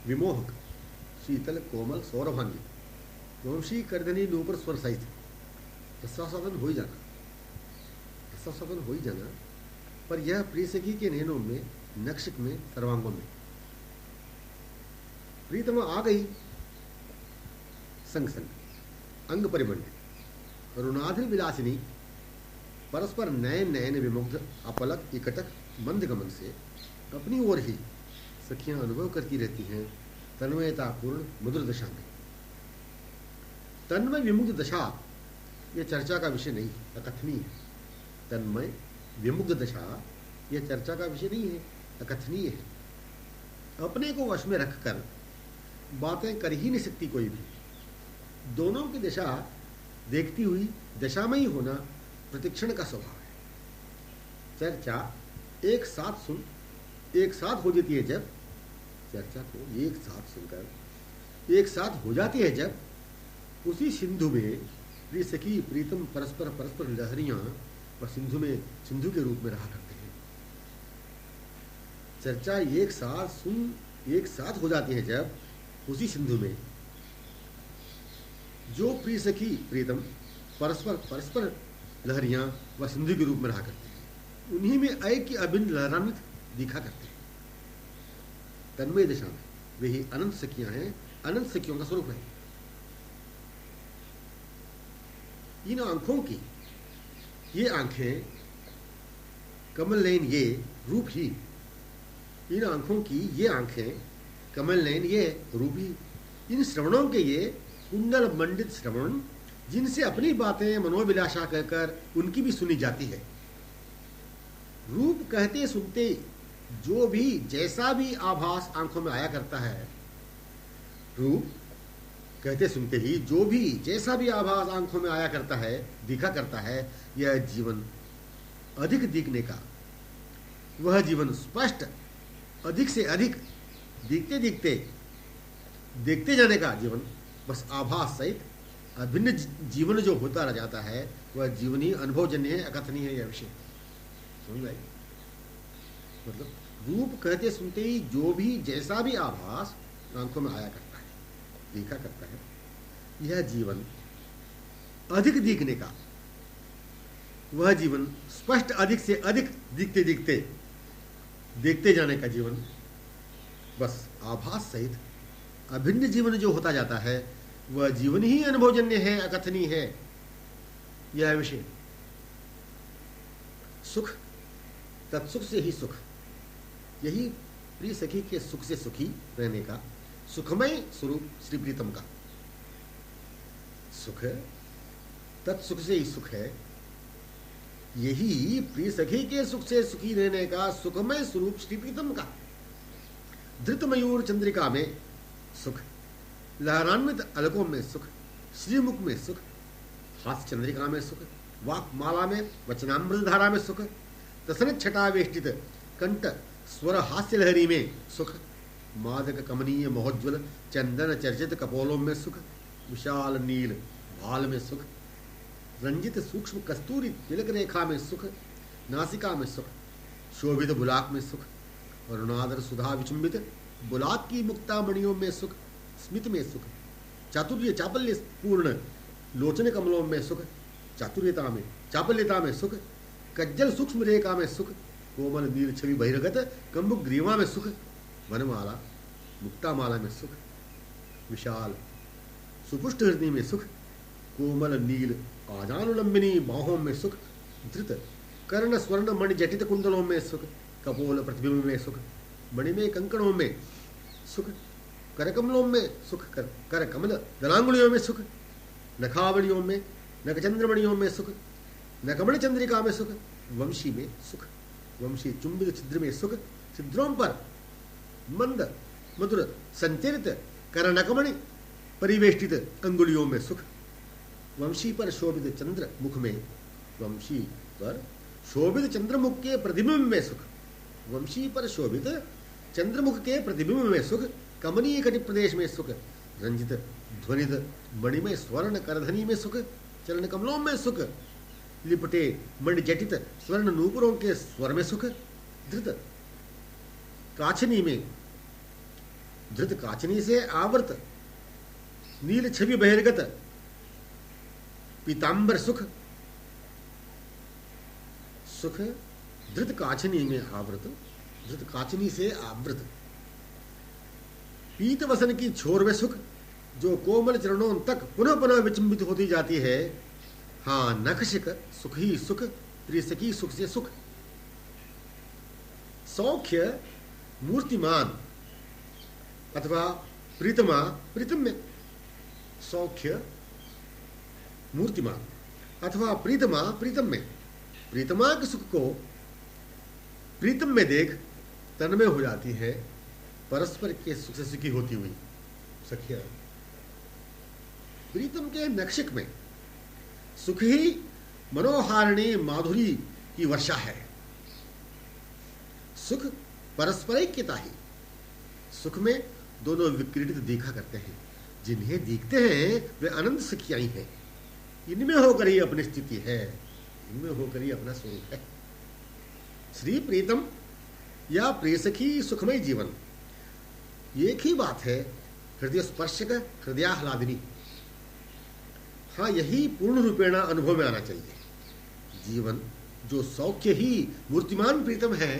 विमोहक शीतल कोमल सौरभांगी वंशी करधनी नूपुर स्वर सहित रसास्वादन हो ही जाना, रसास्वादन हो ही जाना। पर यह प्रिय सखी के नैनों में, नक्षक में, सर्वांगों में। प्रीतमा आ गई संग संग अंग परिमंडित अरुणाधिल विलासिनी परस्पर नयन नयन विमुग्ध अपलक इकटक मंद गमन से अपनी ओर ही सखियां अनुभव करती रहती हैं तन्मयतापूर्ण मधुर दशा में। तन्मय विमुग्ध दशा यह चर्चा का विषय नहीं, अकथनीय है। तन्मय विमुग्ध दशा यह चर्चा का विषय नहीं है, अकथनीय है। अपने को वश में रखकर बातें कर ही नहीं सकती कोई भी। दोनों की दशा देखती हुई दशा में ही होना प्रतिक्षण का स्वभाव है। चर्चा एक साथ सुन, एक साथ हो जाती है जब, चर्चा को एक साथ सुनकर एक साथ हो जाती है जब, उसी सिंधु में प्रिय सखी प्रीतम परस्पर परस्पर लहरियां और सिंधु में सिंधु के रूप में रहा करते हैं। चर्चा एक साथ सुन, एक साथ हो जाती है जब, उसी सिंधु में जो प्रिय सखी प्रीतम परस्पर परस्पर लहरियां व सिंधु के रूप में रहा करते हैं, उन्हीं में ऐक्य अभिन्न लहरान्वित दिखा करते हैं। तन्मय दशा में वे ही अनंत सखियां हैं, अनंत सखियों का स्वरूप है। इन आंखों की ये आंखें कमल नयन ये रूप ही, इन आंखों की ये आंखें कमल नयन ये रूप ही, इन श्रवणों के ये कुंडल मंडित श्रवण जिनसे अपनी बातें मनोविलासा कहकर उनकी भी सुनी जाती है। रूप कहते सुनते जो भी जैसा भी आभास आंखों में आया करता है, रूप कहते सुनते ही जो भी जैसा भी आभास आंखों में आया करता है, दिखा करता है, यह जीवन अधिक दिखने का, वह जीवन स्पष्ट अधिक से अधिक दिखते दिखते देखते जाने का जीवन, बस आभास सहित अभिन्न जीवन जो होता रह जाता है, वह जीवन ही अनुभवजन्य है, अकथनीय है। यह विषय समझ आई? मतलब रूप कहते सुनते ही जो भी जैसा भी आभास आंखों में आया करता है, देखा करता है, यह जीवन अधिक दिखने का, वह जीवन स्पष्ट अधिक से अधिक दिखते दिखते देखते जाने का जीवन, बस आभास सहित अभिन्न जीवन जो होता जाता है, वह जीवन ही अनुभवजन्य है, अकथनीय है। यह विषय सुख, तत्सुख से ही सुख, यही प्रिय सखी के सुख से सुखी रहने का सुखमय स्वरूप श्री प्रीतम का सुख, तत्सुख से ही सुख है। यही प्रिय सखी के सुख से सुखी रहने का सुखमय स्वरूप श्री प्रीतम का। धृत मयूर चंद्रिका में सुख, लहरान्वित अलकों में सुख, श्रीमुख में सुख, हास्य चंद्रिका में सुख, वाक्माला में वचनामृत धारा में सुख, तसन छटावेष्टित कंठ स्वर हास्य लहरी में सुख, मादक कमनीय महोज्वल चंदन चर्चित कपोलों में सुख, विशाल नील भाल में सुख, रंजित सूक्ष्म कस्तूरी तिलक रेखा में सुख, नासिका में सुख, शोभित बुलाक में सुख, अरुणादर सुधा विचुंबित बुलाक की मुक्ता मणियों में सुख, स्मित में सुख, चातुर्य चापल्य पूर्ण लोचन कमलों में सुख, चातुर्यता में चापल्यता में सुख, कज्जल सूक्ष्म रेखा में सुख, कोमल नील छवि बहिर्गत कंबुक ग्रीवा में सुख, वनमाला मुक्तामाला में सुख, विशाल सुपुष्ट हृदय में सुख, कोमल नील आजानुलंबिनी बाहों में सुख, धृत कर्ण स्वर्ण मणि जटित कुंडलों में सुख, कपोल प्रतिबिंब में सुख, मणिमय कंकणों में सुख, करकमलों में सुख, कर कमल दलांगुलियों में सुख, नखावलियों में नखचंद्रमणियों में सुख, नकमण चंद्रिका में सुख, वंशी में सुख, वंशी चुंबित छिद्र में सुख, छिद्रों पर मंद मधुर संचरित कर नकमणि परिवेष्टित अंगुलियों में सुख, वंशी पर शोभित चंद्र मुख में, वंशी पर शोभित चंद्रमुख के प्रतिबिंब में सुख, वंशी पर शोभित चंद्रमुख के प्रतिबिंब में सुख, कमनीय कटि प्रदेश में सुख, रंजित ध्वनित मणिमय स्वर्ण करधनी में सुख, चरण कमलों में सुख, लिपटे मणिजटित स्वर्ण नूपुरों के स्वर में सुख, धृत काछनी में धृत काचनी से आवृत नील छवि बहिर्गत पीतांबर सुख, सुख धृत काचनी में आवृत, धृत काचनी से आवृत पीत वसन की छोर में सुख, जो कोमल चरणों तक पुनः पुनः विचंबित होती जाती है। हाँ, नखशिक सुख ही सुख, प्रियसखी सुख से सुख। सौख्य मूर्तिमान अथवा प्रीतमा प्रीतम में, सौख्य मूर्तिमान अथवा प्रीतमा प्रीतम में, प्रीतमा के सुख को प्रीतम में देख तन्मय हो जाती है, परस्पर के सुख से सुखी होती हुई सखिया। प्रीतम के नक्षिक में सुख ही मनोहारिणी माधुरी की वर्षा है। सुख परस्परैक्यता ही, सुख में दोनों विक्रीडित देखा करते हैं। जिन्हें देखते हैं वे अनंत सखियाई हैं। इनमें होकर ही अपनी स्थिति है, इनमें होकर ही अपना स्वरूप है। श्री प्रीतम या प्रियसखी सुखमय जीवन, एक ही बात है, हृदय स्पर्शक हृदयाह्लादिनी। हाँ, यही पूर्ण रूपेण अनुभव में आना चाहिए। जीवन जो सौख्य ही मूर्तिमान प्रीतम है,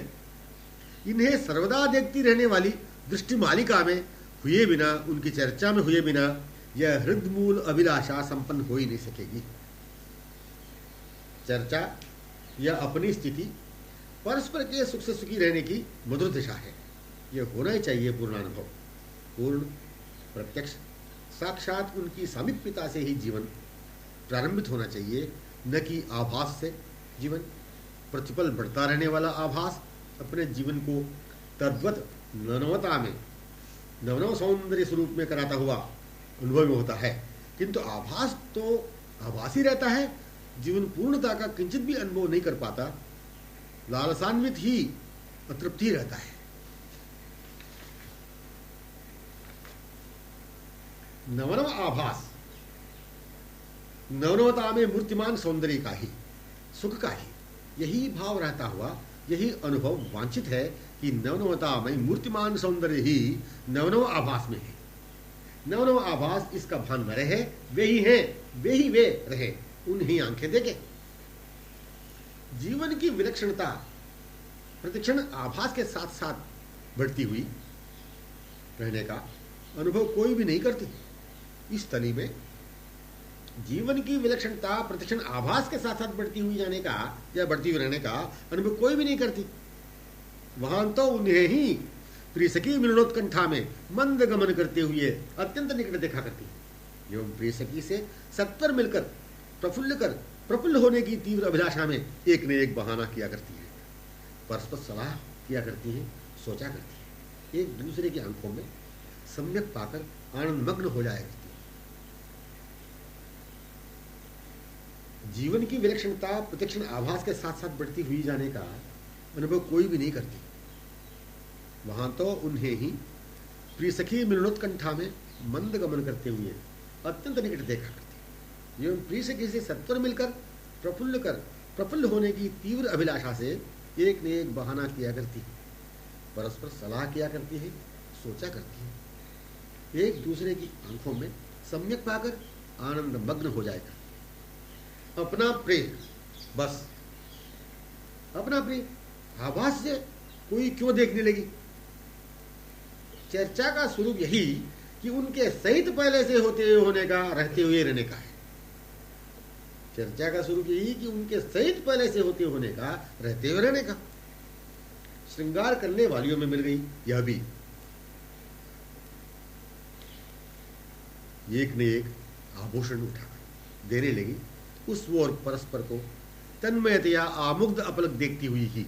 इन्हें सर्वदा देखती रहने वाली दृष्टि मालिका में हुए बिना, उनकी चर्चा में हुए बिना यह हृदमूल अभिलाषा संपन्न हो ही नहीं सकेगी। चर्चा या अपनी स्थिति परस्पर के सुख से सुखी रहने की मधुर दिशा है। यह होना ही चाहिए पूर्ण अनुभव, पूर्ण प्रत्यक्ष साक्षात उनकी सामीप्यता से ही जीवन प्रारंभित होना चाहिए, न कि आभास से। जीवन प्रतिपल बढ़ता रहने वाला आभास अपने जीवन को तद्वत नवनवता में, नवनव सौंदर्य स्वरूप में कराता हुआ अनुभव में होता है, किंतु आभास तो आभास ही रहता है। जीवन पूर्णता का किंचित भी अनुभव नहीं कर पाता, लालसान्वित ही अतृप्ति रहता है। नवनव आभास, नवनवता में मूर्तिमान सौंदर्य का ही, सुख का ही, यही भाव रहता हुआ यही अनुभव वांछित है कि नवनवता में मूर्तिमान सौंदर्य ही नवनव आभास में है। नवनव आभास इसका भान न रहे, वे ही हैं, वे ही वे रहे, उन्हीं आंखें देखे। जीवन की विलक्षणता प्रतिक्षण आभास के साथ साथ बढ़ती हुई रहने का अनुभव कोई भी नहीं करती। इस तली में जीवन की विलक्षणता प्रतिक्षण आभास के साथ साथ बढ़ती हुई जाने का या बढ़ती हुई रहने का अनुभव कोई भी नहीं करती। वहां तो उन्हें ही प्रियसखी मिलनोत्कंठा में मंद गमन करते हुए अत्यंत निकट देखा करती है। एवं प्रियसखी से सत्वर मिलकर प्रफुल्ल होने की तीव्र अभिलाषा में एक ने एक बहाना किया करती है, परस्पर सलाह किया करती है, सोचा करती है, एक दूसरे की आंखों में सम्यक पाकर आनंद मग्न हो जाया करती है। जीवन की विलक्षणता प्रतिक्षण आभास के साथ साथ बढ़ती हुई जाने का अनुभव कोई भी नहीं करती। वहां तो उन्हें ही प्रियसखी मिलनोत्कंठा में मंद गमन करते हुए अत्यंत निकट देखा करती। एवं प्रियसखी से सत्वर मिलकर प्रफुल्ल होने की तीव्र अभिलाषा से एक ने एक बहाना किया करती, परस्पर सलाह किया करती है, सोचा करती है, एक दूसरे की आंखों में सम्यक पाकर आनंद मग्न हो जाएगा। अपना प्रेम, बस अपना प्रेम आभास से कोई क्यों देखने लगी। चर्चा का स्वरूप यही कि उनके सहित पहले से होने का, रहते हुए रहने का है। चर्चा का स्वरूप यही कि उनके सहित पहले से होने का, रहते हुए रहने का। श्रृंगार करने वालियों में मिल गई यह भी, एक ने एक आभूषण उठाकर देने लगी उस ओर परस्पर को तन्मयतया आमुग्ध अपलक देखती हुई ही।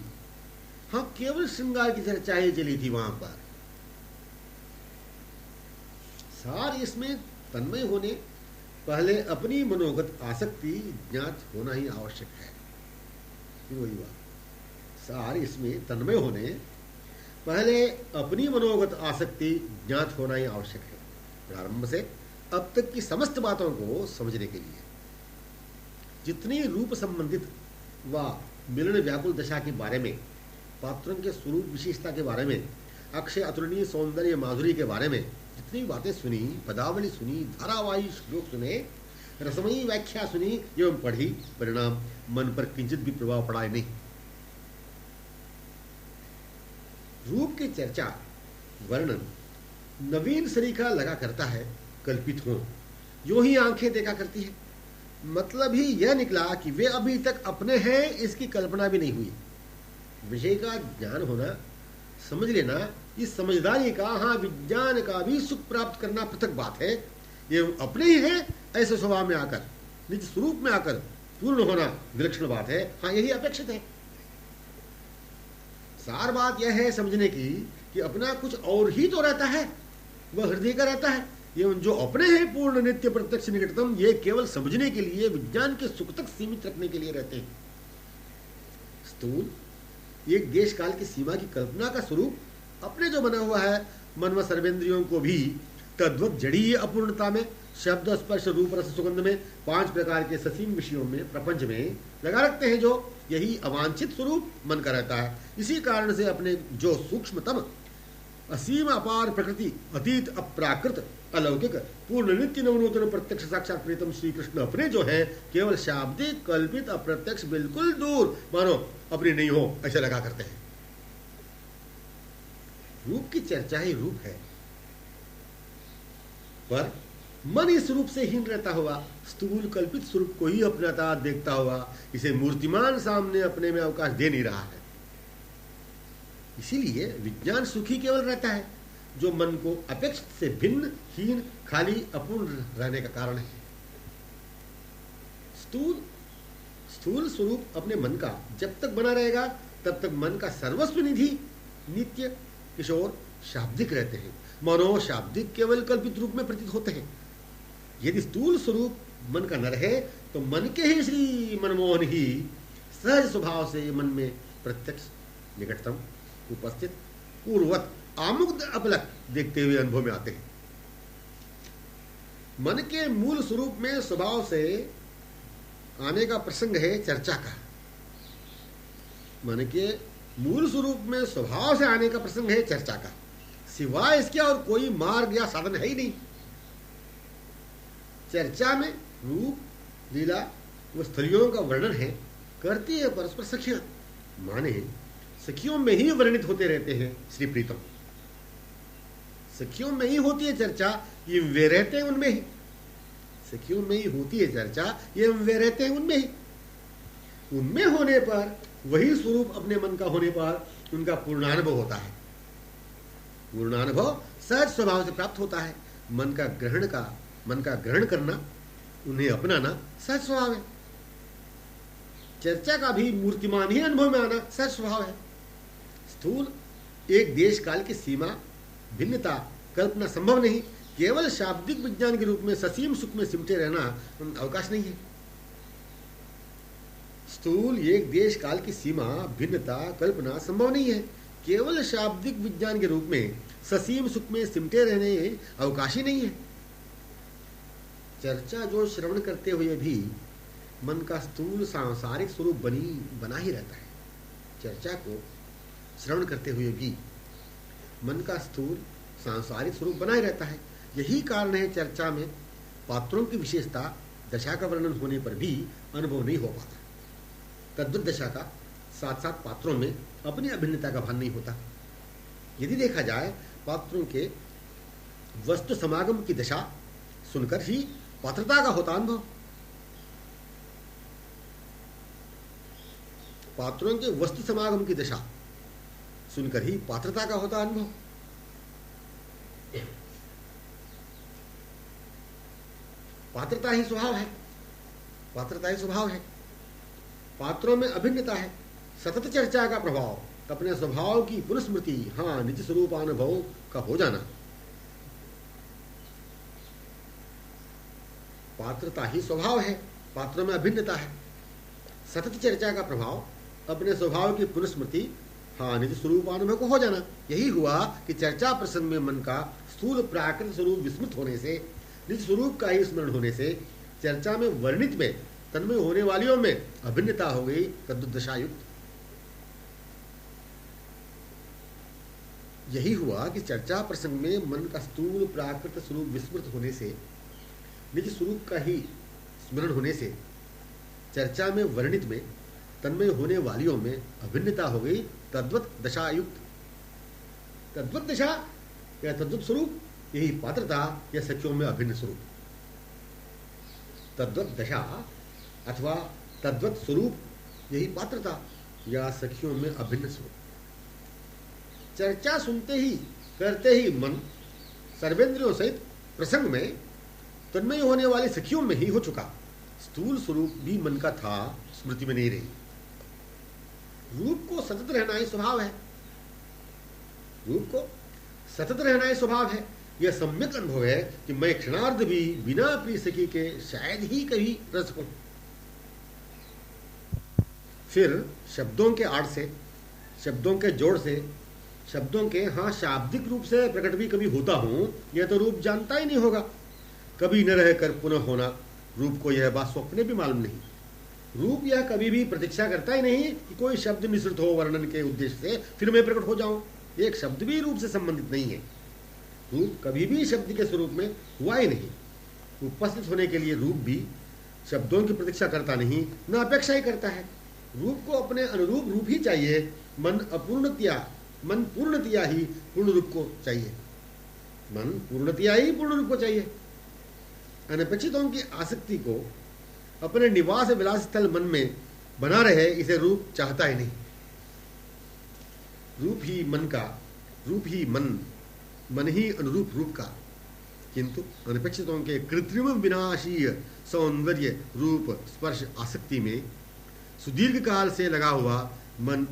हाँ, केवल श्रृंगार की चर्चा ही चली थी वहां पर। सार इसमें तन्मय होने पहले अपनी मनोगत आसक्ति ज्ञात होना ही आवश्यक है। वही बात, सार इसमें तन्मय होने पहले अपनी मनोगत आसक्ति ज्ञात होना ही आवश्यक है, प्रारंभ से अब तक की समस्त बातों को समझने के लिए। जितनी रूप संबंधित व मिलन व्याकुल दशा के बारे में, पात्रों के स्वरूप विशेषता के बारे में अक्षय अतुलनीय सौंदर्य माधुरी के बारे में जितनी बातें सुनी, पदावली सुनी, धारावाही श्लोक सुने, रसमयी व्याख्या सुनी एवं पढ़ी, परिणाम मन पर किंचित भी प्रभाव पड़ा नहीं। रूप की चर्चा वर्णन नवीन सरीखा लगा करता है, कल्पित हो यूं ही आंखें देखा करती है। मतलब ही यह निकला कि वे अभी तक अपने हैं इसकी कल्पना भी नहीं हुई। विषय का ज्ञान होना, समझ लेना, इस समझदारी का, हाँ विज्ञान का भी सुख प्राप्त करना पृथक बात है। ये अपने ही है ऐसे स्वभाव में आकर, निज स्वरूप में आकर पूर्ण होना विलक्षण बात है। हाँ यही अपेक्षित है। सार बात यह है समझने की कि अपना कुछ और ही तो रहता है, वह हृदय का रहता है। ये जो अपने हैं पूर्ण नित्य प्रत्यक्ष निकटतम, ये केवल समझने के लिए, विज्ञान के सुख तक सीमित रखने के लिए रहते हैं। स्थूल एक देश काल की सीमा की कल्पना का स्वरूप अपने जो बना हुआ है, मन व सर्वेंद्रियों को भी तद्वत जड़ी अपूर्णता में, शब्द स्पर्श रूप रस सुगंध में, 5 प्रकार के ससीम विषयों में, प्रपंच में लगा रखते हैं। जो यही अवांछित स्वरूप मन का रहता है। इसी कारण से अपने जो सूक्ष्मतम असीम अपार प्रकृति, अतीत अप्राकृत अलौकिक पूर्ण नित्य नवनूतन प्रत्यक्ष साक्षात प्रीतम श्री कृष्ण अपने जो है केवल शाब्दिक कल्पित अप्रत्यक्ष बिल्कुल दूर, मानो अपने नहीं हो ऐसा लगा करते हैं। रूप की चर्चा ही रूप है, पर मन इस रूप से हीन रहता हुआ स्थूल कल्पित स्वरूप को ही अपनाता देखता हुआ इसे मूर्तिमान सामने अपने में अवकाश दे नहीं रहा है। इसीलिए विज्ञान सुखी केवल रहता है जो मन को अपेक्षित से भिन्न, हीन, खाली, अपूर्ण रहने का कारण है। स्थूल स्वरूप अपने मन का जब तक बना रहेगा तब तक मन का सर्वस्व निधि नित्य किशोर शाब्दिक रहते हैं। मनो शाब्दिक केवल कल्पित रूप में प्रतीत होते हैं। यदि स्थूल स्वरूप मन का न रहे तो मन के ही श्री मनमोहन ही सहज स्वभाव से मन में प्रत्यक्ष निकटतम उपस्थित पूर्वत आमुग्ध अपलक देखते हुए अनुभव में आते हैं। मन के मूल स्वरूप में स्वभाव से आने का प्रसंग है चर्चा का। मन के मूल स्वरूप में स्वभाव से आने का प्रसंग है चर्चा का। सिवाय इसके और कोई मार्ग या साधन है ही नहीं। चर्चा में रूप, लीला व स्थलियों का वर्णन है, करती है परस्पर सखियां, माने सखियों में ही वर्णित होते रहते हैं श्री प्रीतम। सखियों में ही होती है चर्चा, ये वे रहते हैं उनमें ही। सखियों में ही होती है चर्चा, ये वे रहते हैं उनमें ही। उनमें होने पर, वही स्वरूप अपने मन का होने पर उनका पूर्णानुभव होता है। पूर्णानुभव सहज स्वभाव से प्राप्त होता है। मन का ग्रहण करना, उन्हें अपनाना सहज स्वभाव है। चर्चा का भी मूर्तिमान ही अनुभव में आना सहज स्वभाव है। स्थूल एक देश काल की सीमा, भिन्नता, कल्पना संभव नहीं। केवल शाब्दिक विज्ञान के रूप में ससीम सुख में सिमटे रहना अवकाश नहीं है। स्थूल एक देश काल की सीमा, भिन्नता, कल्पना संभव नहीं है। केवल शाब्दिक विज्ञान के रूप में ससीम सुख में सिमटे रहने अवकाश ही नहीं है। चर्चा जो श्रवण करते हुए भी मन का स्थूल सांसारिक स्वरूप बना ही रहता है। चर्चा को श्रवण करते हुए भी मन का स्थूल सांसारिक स्वरूप बना ही रहता है। यही कारण है चर्चा में पात्रों की विशेषता, दशा का वर्णन होने पर भी अनुभव नहीं हो पाता। तद्वत दशा का साथ साथ पात्रों में अपनी अभिन्नता का भान नहीं होता। यदि देखा जाए पात्रों के वस्तु समागम की दशा सुनकर ही पात्रता का होता अनुभव। पात्रों के वस्तु समागम की दशा सुनकर ही पात्रता का होता अनुभव। पात्रता ही स्वभाव है। पात्रता ही स्वभाव है। पात्रों में अभिन्नता है। सतत चर्चा का प्रभाव, अपने स्वभाव की पुनस्मृति, हाँ निज स्वरूपानुभव का हो जाना। पात्रता ही स्वभाव है। पात्रों में अभिन्नता है। सतत चर्चा का प्रभाव, अपने स्वभाव की पुनस्मृति, हाँ निज स्वरूपानुभव को हो जाना। यही हुआ कि चर्चा प्रसंग में मन का स्थूल प्राकृत स्वरूप विस्मृत होने से, निज स्वरूप का ही स्मरण होने से चर्चा में वर्णित में तन्मय होने वालियों में अभिन्नता हो गई। तद्दशायुक्त यही हुआ कि चर्चा प्रसंग में मन का स्थूल प्राकृत स्वरूप विस्मृत होने से, निज स्वरूप का ही स्मरण होने से चर्चा में वर्णित में तन्मय होने वालियों में अभिन्नता हो गई। तद्वत दशा युक्त, तद्वत दशा या तद्वत स्वरूप यही पात्रता या सखियों में अभिन्न स्वरूप। तद्वत दशा अथवा तद्वत स्वरूप यही पात्रता या सखियों में अभिन्न स्वरूप। चर्चा सुनते ही करते ही मन सर्वेंद्रियों सहित प्रसंग में तन्मय होने वाली सखियों में ही हो चुका। स्थूल स्वरूप भी मन का था, स्मृति में नहीं रही। रूप को सतत रहना ही स्वभाव है, रूप को सतत रहना ही स्वभाव है। यह सम्यक अनुभव है कि मैं क्षणार्ध भी बिना प्रिय सखी के शायद ही कभी रह सकूं। फिर शब्दों के आड़ से, शब्दों के जोड़ से, शब्दों के शाब्दिक रूप से प्रकट भी कभी होता हूं, यह तो रूप जानता ही नहीं होगा। कभी न रहकर पुनः होना, रूप को यह बात स्वप्ने भी मालूम नहीं। रूप यह कभी भी प्रतीक्षा करता ही नहीं कि कोई शब्द मिश्रित हो वर्णन के उद्देश्य से फिर मैं प्रकट हो जाऊं। एक शब्द भी रूप से संबंधित नहीं है। रूप कभी भी शब्द के स्वरूप में हुआ ही नहीं। उपस्थित होने के लिए रूप भी शब्दों की प्रतीक्षा करता नहीं, न अपेक्षा ही करता है। रूप को अपने अनुरूप रूप ही चाहिए। मन पूर्णतया ही पूर्ण रूप को चाहिए। मन पूर्णतया ही पूर्ण रूप को चाहिए। अनपेक्षितों की आसक्ति को अपने निवास विलास स्थल मन में बना रहे, इसे रूप चाहता ही नहीं। रूप ही मन का, रूप ही मन ही अनुरूप रूप का। किंतु अनपेक्षितों के कृत्रिम विनाशीय सौंदर्य रूप स्पर्श आसक्ति में सुदीर्घ काल से लगा हुआ मन,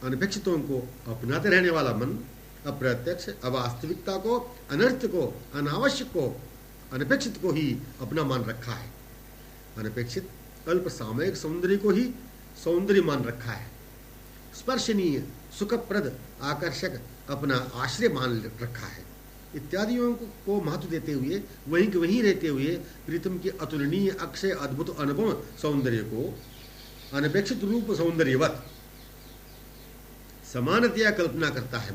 अनपेक्षितों को अपनाते रहने वाला मन, अप्रत्यक्ष अवास्तविकता को, अनर्थ को, अनावश्यक को, अनपेक्षित को ही अपना मान रखा है। अनपेक्षित अल्प सामयिक सौंदर्य को ही सौंदर्य मान रखा है। स्पर्शनीय, सुखप्रद, आकर्षक अपना आश्रय मान रखा है। इत्यादियों को महत्व देते हुए, वहीं के वहीं रहते हुए प्रीतम की अतुलनीय, अक्षय, अद्भुत, अनुपम सौंदर्य को अनपेक्षित रूप सौंदर्यवत समानतया कल्पना करता है।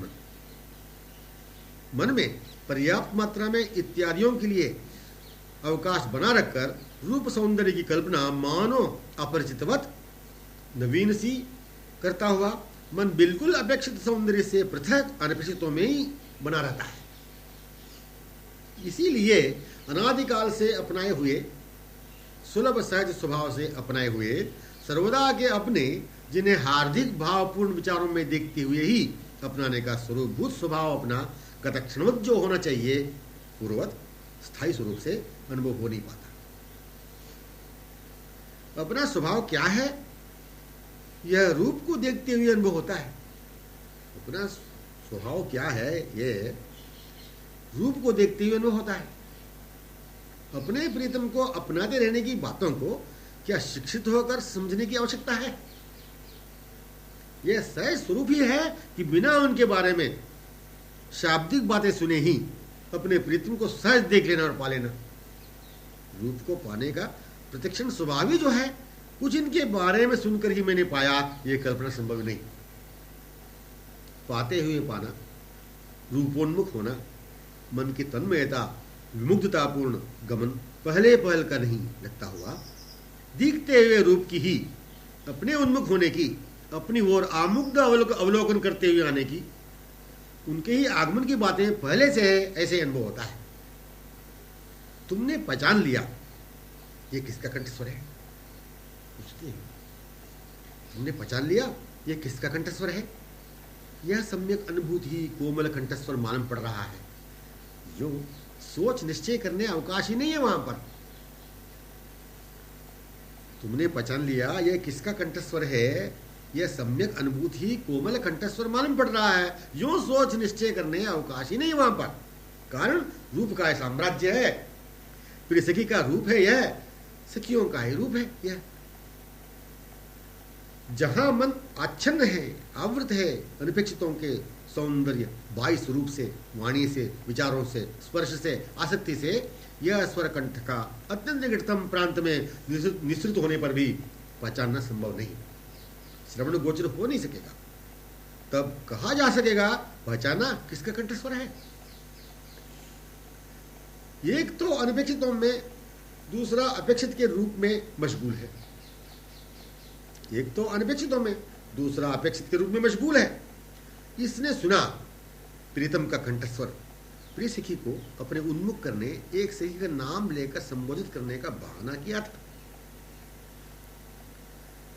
मन में पर्याप्त मात्रा में इत्यादियों के लिए अवकाश बना रखकर रूप सौंदर्य की कल्पना मानो अपरिचितवत नवीन सी करता हुआ मन बिल्कुल अपेक्षित सौंदर्य से पृथक अनपेक्षितों में ही बना रहता है। इसीलिए अनादिकाल से अपनाए हुए, सुलभ सहज स्वभाव से अपनाए हुए सर्वदा के अपने, जिन्हें हार्दिक भावपूर्ण विचारों में देखते हुए ही अपनाने का स्वरूपभूत स्वभाव अपना कतक्षणवत जो होना चाहिए, पूर्ववत स्थायी स्वरूप से अनुभव हो नहीं पाता। अपना स्वभाव क्या है, यह रूप को देखते हुए अनुभव होता है। अपना स्वभाव क्या है, यह रूप को देखते हुए अनुभव होता है। अपने प्रीतम को अपनाते रहने की बातों को क्या शिक्षित होकर समझने की आवश्यकता है? यह सहज स्वरूप ही है कि बिना उनके बारे में शाब्दिक बातें सुने ही अपने प्रीतम को सहज देख लेना और पा लेना। रूप को पाने का प्रत्यक्षण स्वभाव ही जो है, कुछ इनके बारे में सुनकर ही मैंने पाया, यह कल्पना संभव नहीं। पाते हुए पाना, रूपोन्मुख होना, मन की तन्मयता, विमुग्धतापूर्ण गमन पहले पहल का नहीं लगता हुआ, दिखते हुए रूप की ही अपने उन्मुख होने की, अपनी ओर आमुग्ध अवलोकन करते हुए आने की, उनके ही आगमन की बातें पहले से है, ऐसे अनुभव होता है। तुमने पहचान लिया ये किसका कंठस्वर है, पूछते हैं। तुमने पहचान लिया ये किसका कंठस्वर है? यह सम्यक अनुभूति ही कोमल कंठस्वर मालूम पड़ रहा है। जो सोच निश्चय करने अवकाश ही नहीं है वहां पर। तुमने पहचान लिया यह किसका कंठस्वर है, यह सम्यक अनुभूति ही कोमल कंठस्वर मालूम पड़ रहा है। यो सोच निश्चय करने अवकाश ही नहीं वहां पर। कारण रूप का साम्राज्य है, प्रिय सखी का रूप है, यह सखियों का ही रूप है। यह जहां मन आच्छन्न है, आवृत है अनपेक्षितों के सौंदर्य, बाह्य स्वरूप से, वाणी से, विचारों से, स्पर्श से, आसक्ति से, यह स्वर कंठ का अत्यंत निकटतम प्रांत में निःसृत होने पर भी पहचानना संभव नहीं, श्रवण गोचर हो नहीं सकेगा। तब कहा जा सकेगा पहचाना किसका कंठस्वर है। एक तो अनपेक्षितों में, दूसरा अपेक्षित के रूप में मशगूल है। एक तो अनपेक्षितों में, दूसरा अपेक्षित के रूप में मशगूल है। इसने सुना प्रीतम का कंठस्वर। प्रिय सखी को अपने उन्मुख करने, एक सखी का नाम लेकर संबोधित करने का बहाना किया था।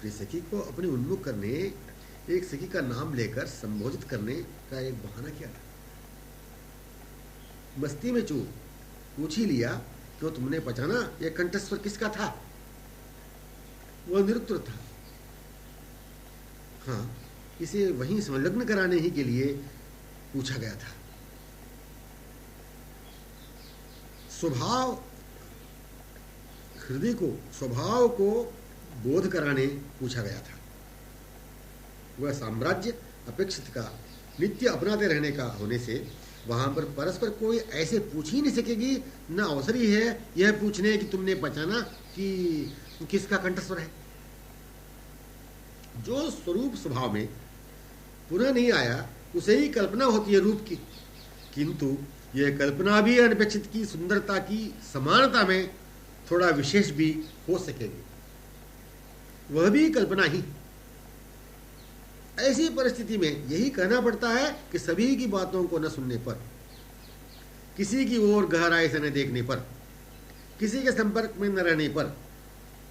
प्रिय सखी को अपने उन्मुख करने, एक सखी का नाम लेकर संबोधित करने का एक बहाना किया था। मस्ती में चूर पूछ ही लिया, क्यों तुमने पहचाना यह कंठस्वर किसका था? वह निरुत्तर था। हाँ, इसे वहीं संलग्न कराने ही के लिए पूछा गया था। स्वभाव को बोध कराने पूछा गया था। वह साम्राज्य अपेक्षित का नित्य अपनाते रहने का होने से वहां पर परस्पर कोई ऐसे पूछ ही नहीं सकेगी, न अवसर ही है यह पूछने कि तुमने पहचाना कि किसका कंठस्वर है। जो स्वरूप स्वभाव में पुनः नहीं आया, उसे ही कल्पना होती है रूप की, किंतु यह कल्पना भी अनपेक्षित की सुंदरता की समानता में थोड़ा विशेष भी हो सकेगी, वह भी कल्पना ही। ऐसी परिस्थिति में यही कहना पड़ता है कि सभी की बातों को न सुनने पर, किसी की ओर गहराई से न देखने पर, किसी के संपर्क में न रहने पर,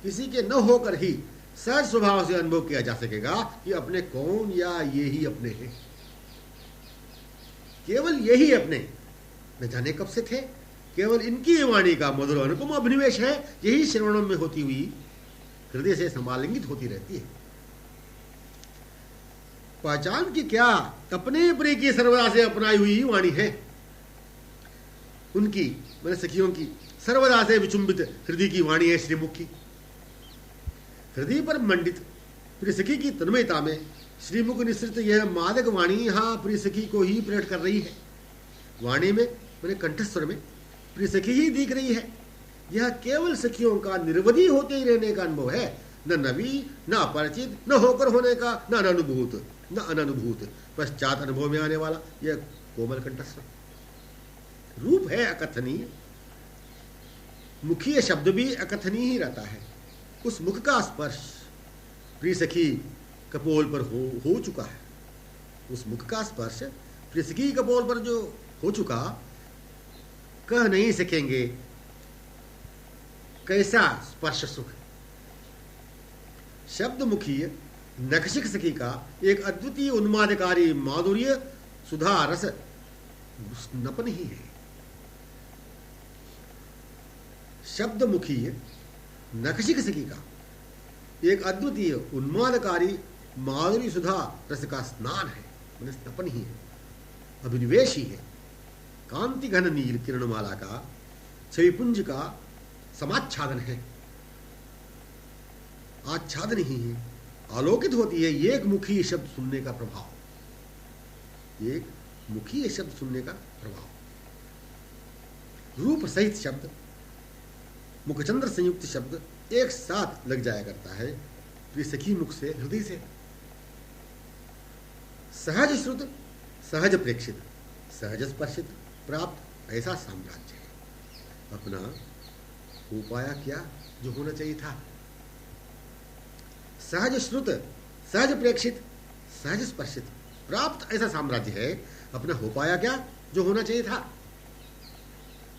किसी के न होकर ही सहज स्वभाव से अनुभव किया जा सकेगा कि अपने कौन या ये ही अपने हैं। केवल यही अपने न जाने कब से थे। केवल इनकी वाणी का मधुर अनुपम अभिनिवेश है, यही श्रवणों में होती हुई हृदय से समालिंगित होती रहती है। पहचान की क्या, अपने प्रिय की सर्वदा से अपनाई हुई वाणी है। उनकी मैंने सखियों की सर्वदा से विचुंबित हृदय की वाणी है श्रीमुख की। हृदय पर मंडित प्रिय सखी की तन्मयता में श्रीमुख निश्रित यह मादक वाणी यहाँ प्रिय सखी को ही प्रकट कर रही है। वाणी में मैंने कंठस्वर में प्रिय सखी ही दिख रही है। यह केवल सखियों का निर्वधि होते ही रहने का अनुभव है, न नवी, न अपरिचित, न होकर होने का, न अनुभूत, न अनुभूत, पश्चात अनुभव में आने वाला यह कोमल कंठस्वर रूप है अकथनीय। मुखीय शब्द भी अकथनीय ही रहता है। उस मुख का स्पर्श प्रिय सखी कपोल पर हो चुका है। उस मुख का स्पर्श प्रिय सखी कपोल पर जो हो चुका, कह नहीं सकेंगे कैसा स्पर्श सुख। शब्द मुखीय नखशिख सखी का एक अद्वितीय उन्मादकारी माधुर्य सुधा रस नपन ही है। शब्द मुखीय नखशिख सखी का एक अद्वितीय उन्मादकारी माधुरी सुधा रस का स्नान है, मैंने स्नपन ही है, अभिनिवेश ही है। कांति घन नील किरणमाला का छविपुंज का समाच्छादन है, आच्छादन ही है। आलोकित होती है एक मुखी शब्द सुनने का प्रभाव, एक मुखी शब्द सुनने का प्रभाव। रूप सहित शब्द, मुखचंद्र संयुक्त शब्द एक साथ लग जाया करता है प्रिय सखी मुख से, हृदय से। सहज श्रुत, सहज प्रेक्षित, सहज स्पर्शित प्राप्त ऐसा साम्राज्य है। अपना हो पाया क्या जो होना चाहिए था। सहज श्रुत, सहज प्रेक्षित, सहज स्पर्शित प्राप्त ऐसा साम्राज्य है। अपना हो पाया क्या जो होना चाहिए था।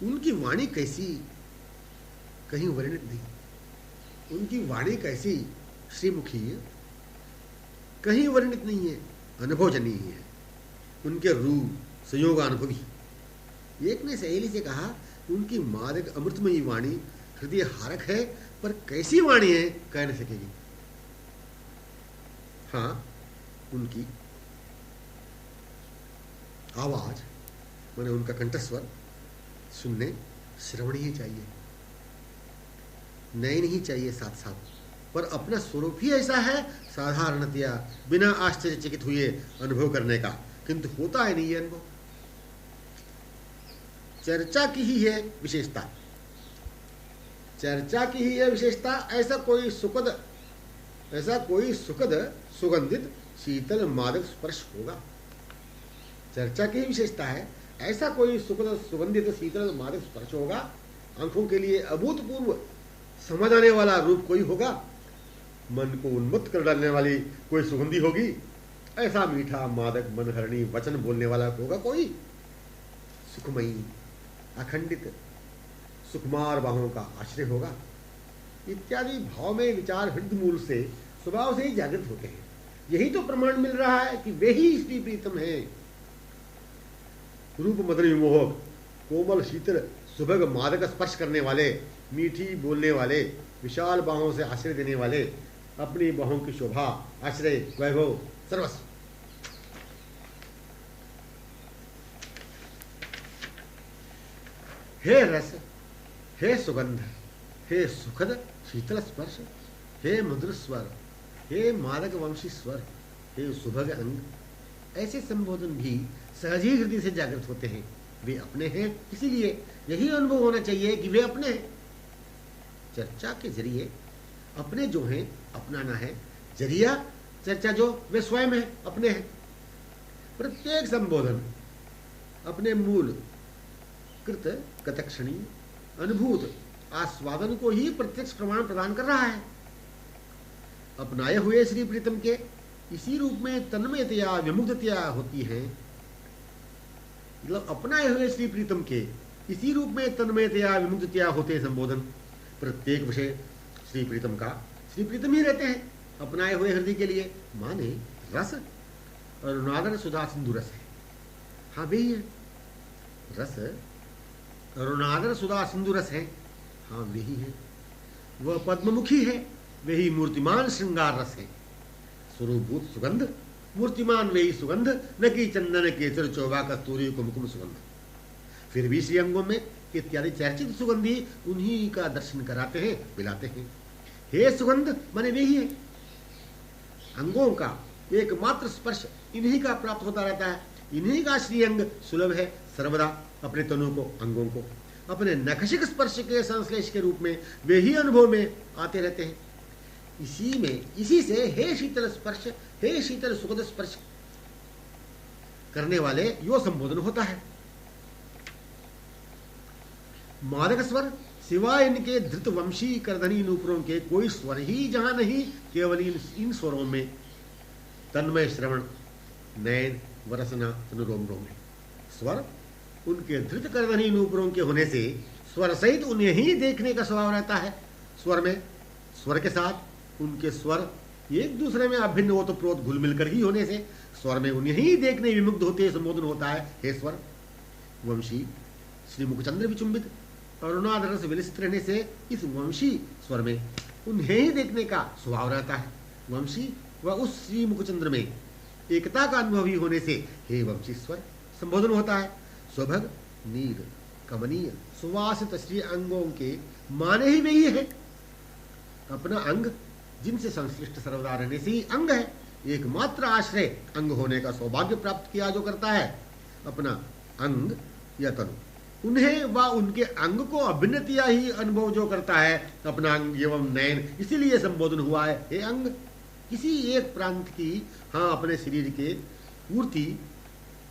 उनकी वाणी कैसी, कहीं वर्णित नहीं। उनकी वाणी कैसी श्रीमुखी है, कहीं वर्णित नहीं है, अनुभवजनीय है। उनके रूप संयोगानुभवी। एक ने सहेली से कहा, उनकी मादक अमृतमयी वाणी हृदय हारक है, पर कैसी वाणी है कह नहीं सकेगी। हाँ, उनकी आवाज माने उनका कंठस्वर सुनने श्रवण ही चाहिए, नए नहीं चाहिए साथ साथ, पर अपना स्वरूप ही ऐसा है साधारणतया बिना आश्चर्यचकित हुए अनुभव करने का, किंतु होता है नहीं ये अनुभव। चर्चा की ही है विशेषता, चर्चा की ही है विशेषता। ऐसा कोई सुखद सुगंधित शीतल मादक स्पर्श होगा। चर्चा की विशेषता है, ऐसा कोई सुखद सुगंधित शीतल मादक स्पर्श होगा, आंखों के लिए अभूतपूर्व समझ आने वाला रूप कोई होगा, मन को उन्मत्त कर डालने वाली कोई सुगंधी होगी, ऐसा मीठा मादक मनहरणी वचन बोलने वाला होगा कोई, सुखमयी अखंडित सुकुमार बाहों का आश्रय होगा, इत्यादि भाव में विचार हृदय मूल से स्वभाव से ही जागृत होते हैं। यही तो प्रमाण मिल रहा है कि वे ही श्री प्रीतम है। रूप मदन विमोहक, कोमल शीतल सुभग मादक स्पर्श करने वाले, मीठी बोलने वाले, विशाल बाहों से आश्रय देने वाले, अपनी बाहों की शोभा, आश्रय, वैभव, सर्वस्व। हे रस, हे सुगंध, हे सुखद शीतल स्पर्श, हे मधुर स्वर, हे मादक वंशी स्वर, हे सुभग अंग, ऐसे संबोधन भी सहज ही हृदय से जागृत होते हैं। वे अपने हैं, इसीलिए यही अनुभव होना चाहिए कि वे अपने हैं। चर्चा के जरिए अपने जो हैं अपनाना है, जरिया चर्चा जो वे स्वयं है, अपने हैं। प्रत्येक संबोधन अपने मूल कृत कतक्षणी अनुभूत आस्वादन को ही प्रत्यक्ष प्रमाण प्रदान कर रहा है। अपनाए हुए श्री प्रीतम के इसी रूप में तन्मयतया विमुग्धतया होती है, मतलब अपनाए हुए श्री प्रीतम के इसी रूप में तन्मयतया विमुग्धतया होते संबोधन। प्रत्येक विषय श्री प्रीतम का श्री प्रीतम ही रहते हैं अपनाए हुए हृदय के लिए। माने रस अरुणादर सुधा सिंधु रस है, हाँ वे ही है। रस अरुणादर सुधा सिंधु रस है, हाँ वे ही है। वह पद्ममुखी है, वे ही मूर्तिमान श्रृंगार रस है। स्वरूपभूत सुगंध मूर्तिमान वे ही सुगंध, न कि चंदन केसर चौबा कस्तूरी कुमकुम सुगंध। फिर भी श्री अंगों में इत्यादि चर्चित सुगंधी उन्हीं का दर्शन कराते हैं, पिलाते हैं। हे सुगंध माने वे ही है। अंगों का एकमात्र स्पर्श इन्हीं का प्राप्त होता रहता है। इन्हीं का श्री अंग सुलभ है सर्वदा अपने तनु को, अंगों को अपने नखशिक स्पर्श के संश्लेष के रूप में वे ही अनुभव में आते रहते हैं। इसी से हे शीतल स्पर्श, हे शीतल सुखद स्पर्श करने वाले यो संबोधन होता है। मादक स्वर सिवाय इनके धृत वंशी करधनी नूपुरों के कोई स्वर ही जहां नहीं, केवल इन स्वरों में तन्मय श्रवण, नयन वरसना तनुरोम रोम है। स्वर उनके धृत करधनी नूपुरों के होने से स्वर सहित उन्हें ही देखने का स्वभाव रहता है। स्वर में स्वर के साथ उनके स्वर एक दूसरे में अभिन्न हो तो प्रोत घुल मिलकर ही होने से स्वर में उन्हें ही देखने विमुग्ध होते संबोधन होता है। हे स्वर वंशी श्री मुखचंद्र विचुंबित अरुणाधर से विलसित रहने से इस वंशी स्वर में उन्हें ही देखने का स्वभाव रहता है। वंशी व उस श्री मुखचंद्र में एकता का अनुभव ही होने से हे वंशी स्वर संबोधन होता है। स्वभग नील कमनीय सुवासित श्री अंगों के माने ही वे ही है। अपना अंग जिनसे संश्लिष्ट सर्वदा रहने से ही अंग है। एकमात्र आश्रय अंग होने का सौभाग्य प्राप्त किया जो करता है अपना अंग या तनु, उन्हें व उनके अंग को अभिन्नतिया ही अनुभव जो करता है अपना अंग एवं नयन, इसीलिए संबोधन हुआ है हे अंग। किसी एक प्रांत की हाँ अपने शरीर के पूर्ति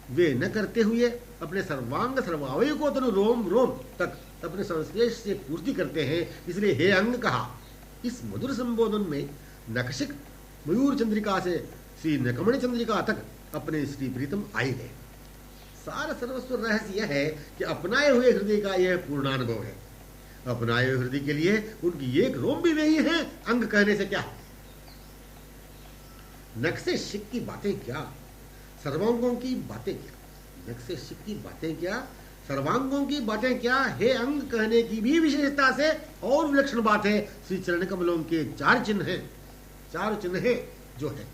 वे न करते हुए अपने सर्वांग सर्वावय को तनु रोम रोम तक अपने संश्लेष से पूर्ति करते हैं, इसलिए हे अंग कहा। इस मधुर संबोधन में नखशिक मयूर चंद्रिका से श्री नकमणि चंद्रिका तक अपने श्री प्रीतम आई गए। सार सर्वस्व रहस्य यह है कि अपनाए हुए हृदय का यह पूर्णानुभव है। अपनाए हुए हृदय के लिए उनकी एक रोम भी नहीं है, अंग कहने से क्या। नख से शिक की बातें क्या, सर्वांगों की बातें क्या। नख से शिक की बातें क्या, सर्वांगों की बातें क्या। हे अंग कहने की भी विशेषता से और विलक्षण बात है श्री चरण कमलों के चार चिन्ह हैं, चार चिन्ह है जो है।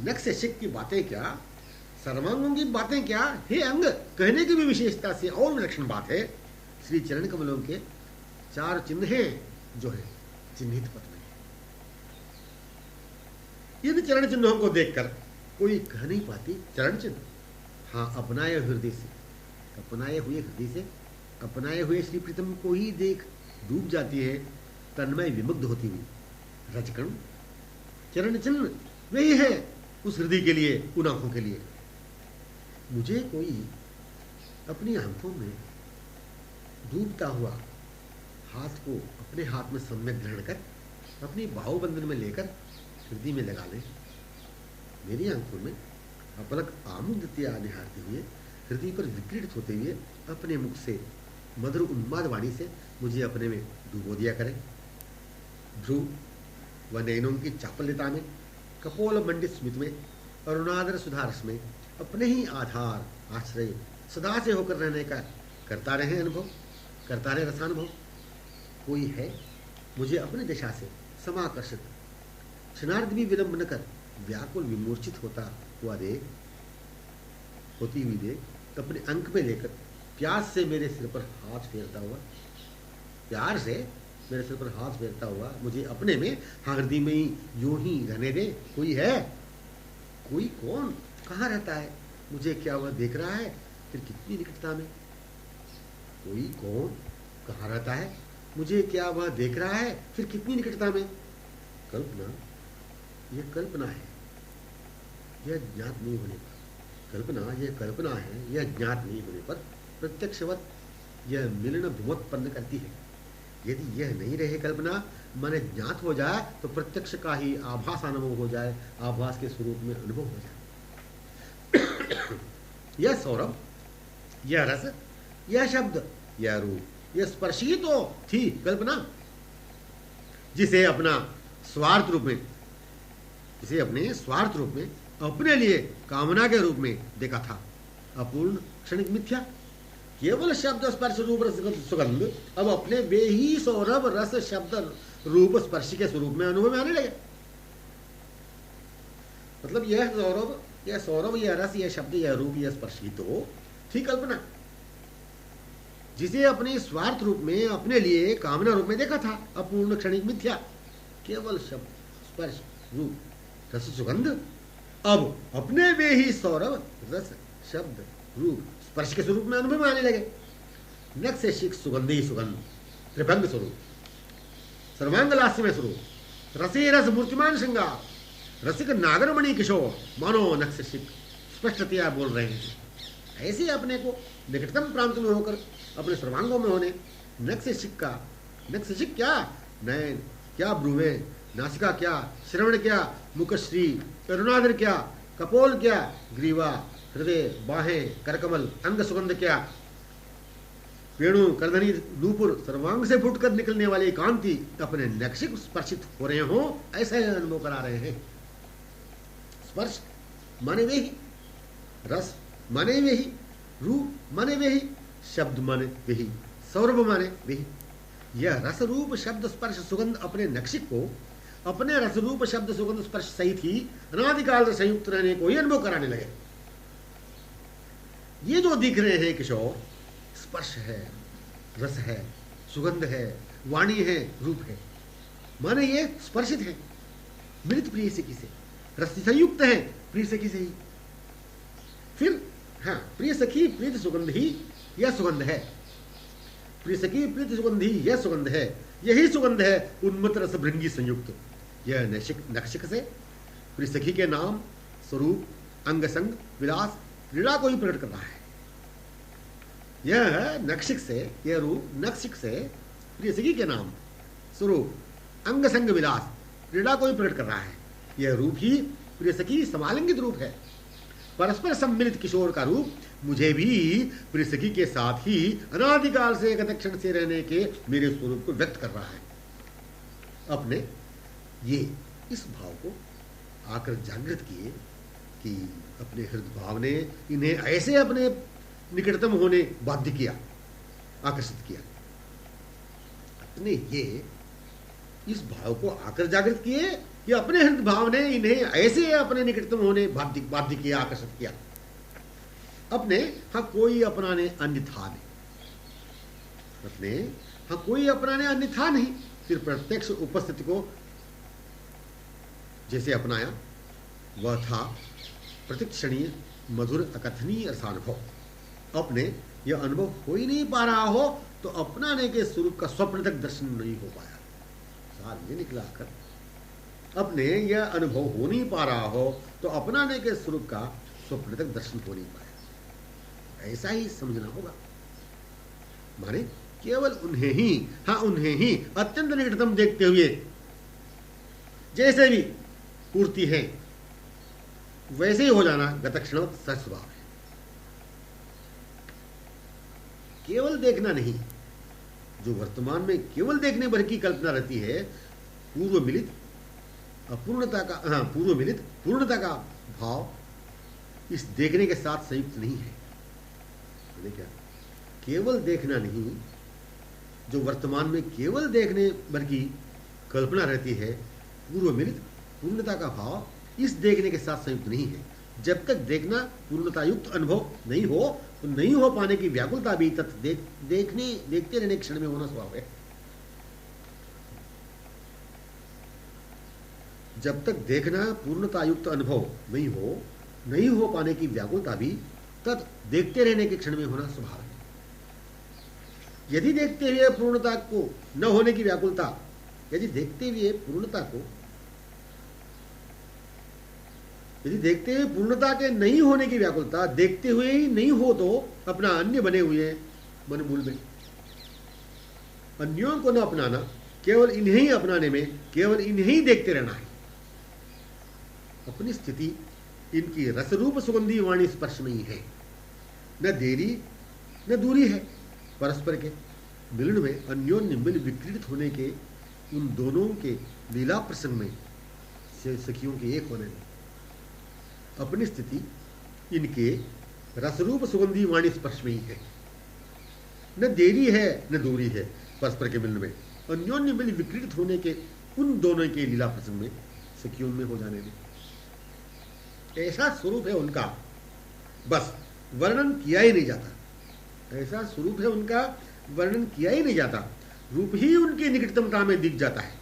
नख से शिक की बातें क्या, सर्वांगों की बातें क्या, हे अंग कहने की भी विशेषता से और विलक्षण बात है श्री चरण कमलों के चार चिन्ह हैं जो है चिन्हित पद में। इन चरण चिन्हों को देखकर कोई कह नहीं पाती चरण चिन्ह। हाँ अपनाए हृदय से, अपनाए हुए हृदय से अपनाए हुए श्री प्रीतम को ही देख डूब जाती है तन्मय विमुग्ध होती हुई। रजकण चरण चिन्ह वही है उस हृदय के लिए, उन आंखों के लिए। मुझे कोई अपनी आंखों में डूबता हुआ हाथ को अपने हाथ में सम्यक ग्रहण कर अपनी बाहुबंधन में लेकर हृदय में लगा ले, मेरी आंखों में अपलक आमुदत्या निहारते हुए, हृदय पर विक्रीडित होते हुए अपने मुख से मधुर उन्माद वाणी से मुझे अपने में डूबो दिया करें। ध्रुव व नयनों की चापल्यता में, कपोल मंडित स्मित में, अरुणादर सुधारस में अपने ही आधार आश्रय सदा से होकर रहने का करता रहे अनुभव, करता रहे रसानुभव। कोई है मुझे अपने दिशा से समाकर्षित, क्षणार्ध भी विलंब न कर व्याकुल विमूर्छित होती हुई देख अपने अंक में लेकर प्यार से मेरे सिर पर हाथ फेरता हुआ, प्यार से मेरे सिर पर हाथ फेरता हुआ मुझे अपने में हृदय में ही यूं ही रहने दे। कोई है, कोई कौन, कहाँ रहता है, मुझे क्या वह देख रहा है, फिर कितनी निकटता में। कोई कौन, कहाँ रहता है, मुझे क्या वह देख रहा है, फिर कितनी निकटता में। कल्पना, यह कल्पना है, यह ज्ञात नहीं होने पर, कल्पना यह कल्पना है, यह ज्ञात नहीं होने पर प्रत्यक्षवत यह मिलन भ्रमोत्पन्न करती है। यदि यह नहीं रहे कल्पना, माने ज्ञात हो जाए तो प्रत्यक्ष का ही आभास अनुभव हो जाए, आभास के स्वरूप में अनुभव हो जाए। यह सौरभ, यह रस, यह शब्द, यह रूप, यह स्पर्श ही तो थी कल्पना, जिसे अपना स्वार्थ रूप में, जिसे अपने स्वार्थ रूप में अपने लिए कामना के रूप में देखा था। अपूर्ण क्षणिक मिथ्या, केवल शब्द स्पर्श रूप रस सुगंध अब अपने वे ही सौरभ रस शब्द रूप स्पर्श के स्वरूप में अनुभव में आने लगे। मतलब यह सौरभ, यह रस, यह शब्द, यह रूप, यह स्पर्श ही तो थी कल्पना, जिसे अपने स्वार्थ रूप में अपने लिए कामना रूप में देखा था। अपूर्ण क्षणिक मिथ्या, केवल शब्द स्पर्श रूप रस सुगंध अब अपने वे ही सौरभ रस शब्द रूप स्पर्श के स्वरूप में अनुभव में आने लगे। नख से शिख सुगंधी सुगंध, त्रिभंग स्वरूप, सर्वांग लास्यमय स्वरूप, रसे रस मूर्तिमान श्रृंगार, रसिक नागरमणि किशोर, मानो नख से शिख स्पष्टतया बोल रहे हैं। ऐसे अपने को निकटतम प्रांत में होकर अपने सर्वांगों में होने, नख से शिख का, नख से शिख क्या, नयन क्या, ब्रुवे, नासिका क्या, श्रवण क्या, मुखश्री, अरुणाधर क्या, कपोल क्या, ग्रीवा, हृदय, बाहें, करकमल, अंग सुगंध क्या, वेणु, करधनी, नूपुर, सर्वांग से फूटकर निकलने वाली कांति अपने नक्शिक स्पर्शित हो रहे हो, ऐसा अनुभव करा रहे हैं। स्पर्श माने वे ही, रस माने वे ही, रूप माने वे ही, शब्द माने वे ही, सौरभ माने वे ही। यह रस रूप शब्द स्पर्श सुगंध अपने नक्शिक को अपने रस रूप शब्द सुगंध स्पर्श सहित ही अनादिकाल से संयुक्त रहने को ही अनुभव कराने लगे। ये जो दिख रहे हैं किशोर, स्पर्श है, रस है, सुगंध है, वाणी है, रूप है, माने ये स्पर्शित है मिलित प्रिय से किसे, रस संयुक्त है प्रिय सखी से ही। फिर हाँ, प्रिय सखी प्रीत सुगंध ही यह सुगंध है, प्रिय सखी प्रीत सुगंध ही यह सुगंध है, यही सुगंध है उन्मत्त रस भृंगी संयुक्त। यह नक्षिक से प्रिय सखी के नाम, स्वरूप, अंग संग, विलास, क्रीड़ा को ही प्रकट कर रहा है। यह नक्षिक से, यह रूप नक्षिक से प्रिय सखी के नाम, स्वरूप, अंग संग, विलास, क्रीड़ा को ही प्रकट कर रहा है। यह रूप ही प्रिय सखी समालिंगित रूप है, परस्पर सम्मिलित किशोर का रूप मुझे भी प्रिय सखी के साथ ही अनादिकाल से एक क्षण से रहने के मेरे स्वरूप को व्यक्त कर रहा है। अपने ये इस भाव को आकर जागृत किए कि अपने हृदय भाव ने इन्हें ऐसे अपने निकटतम होने बाध्य किया, आकर्षित किया। अपने ये इस भाव को आकर जागृत किए कि अपने हृदय भाव ने इन्हें ऐसे अपने निकटतम होने बाध्य किया, आकर्षित किया। अपने हाँ कोई अपनाने अन्य था नहीं, अपने हाँ कोई अपनाने अन्य था नहीं। फिर प्रत्यक्ष उपस्थिति को जैसे अपनाया वह था प्रतिक्षणीय मधुर अकथनीय रसानुभव। अपने यह अनुभव हो ही नहीं पा रहा हो तो अपनाने के स्वरूप का स्वप्न तक दर्शन नहीं हो पाया। सार ये निकला कर अपने यह अनुभव हो नहीं पा रहा हो तो अपनाने के स्वरूप का स्वप्न तक दर्शन हो नहीं पाया। ऐसा ही समझना होगा। माने केवल उन्हें ही, हाँ उन्हें ही अत्यंत निकटतम देखते हुए जैसे भी पूर्ति है वैसे ही हो जाना गतक्षण सच स्वभाव है। केवल देखना नहीं, जो वर्तमान में केवल देखने भर की कल्पना रहती है, पूर्व मिलित अपूर्णता का, हाँ पूर्व मिलित पूर्णता का भाव इस देखने के साथ संयुक्त नहीं है। क्या केवल देखना नहीं, जो वर्तमान में केवल देखने भर की कल्पना रहती है, पूर्व मिलित पूर्णता का भाव इस देखने के साथ संयुक्त नहीं है। जब तक देखना पूर्णता युक्त अनुभव नहीं हो तो नहीं हो पाने की व्याकुलता भी देखते रहने क्षण में होना स्वभाव है। जब तक देखना पूर्णता युक्त अनुभव नहीं हो पाने की व्याकुलता भी तत् देखते रहने के क्षण में होना स्वभाव है। यदि देखते हुए पूर्णता को न होने की व्याकुलता, यदि देखते हुए पूर्णता के नहीं होने की व्याकुलता देखते हुए ही नहीं हो तो अपना अन्य बने हुए मन मूल में अन्यों को न अपनाना, केवल इन्हें ही अपनाने में केवल इन्हें ही देखते रहना है। अपनी स्थिति इनकी रसरूप सुगंधी वाणी स्पर्श में ही है। न देरी न दूरी है। परस्पर के मिलन में अन्योन्य मिल विक्रीडित होने के उन दोनों के लीला प्रसंग में सखियों के एक होने में अपनी स्थिति इनके रसरूप सुगंधी वाणी स्पर्श में ही है। न देरी है न दूरी है। परस्पर के मिलन में अन्योन्य मिल विक्रीडित होने के उन दोनों के लीला प्रसंग में सखियों में हो जाने में ऐसा स्वरूप है उनका, बस वर्णन किया ही नहीं जाता। ऐसा स्वरूप है उनका, वर्णन किया ही नहीं जाता। रूप ही उनकी निकटतमता में दिख जाता है,